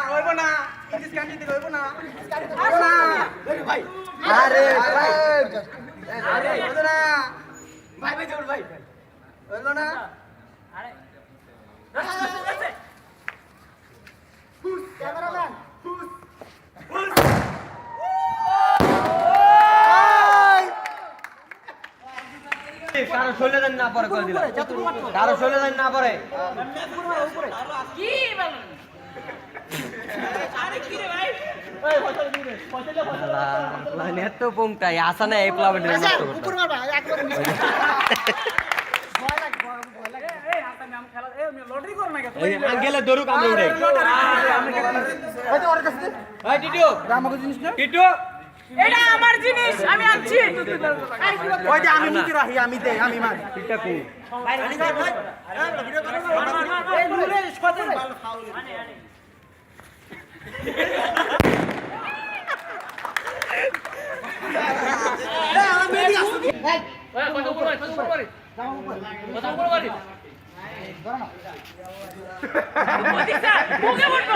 হইব না ইংলিশ গান দিতে হইব না হইব না ভাই আরে ভাই আরে হইব না ভাই ভাই জোর ভাই হইল না আরে হুস ক্যামেরাম্যান হুস হুস কারো শৈলে দেন না পরে করে দিলাম কারো শৈলে দেন না পরে কি বলেন আরে কি রে ভাই নেট তো পংটাই আসা না এই প্লাবেটের মতো উপর মারবা একবার মিস ভয় লাগে এই হাতে নাম খেলা এই লটারি কর না এই আঙ্কেলে দরুক আমরা উড়ে এই তো ওর কাছে এই টিটু আমাকে জিনিস না টিটু এটা আমার জিনিস আমি আনছি ওই যে আমি মুখে রাখি আমি দে আমি মার টিটা কো এই নুরে সাথে ভালো খাও মুখে বলবো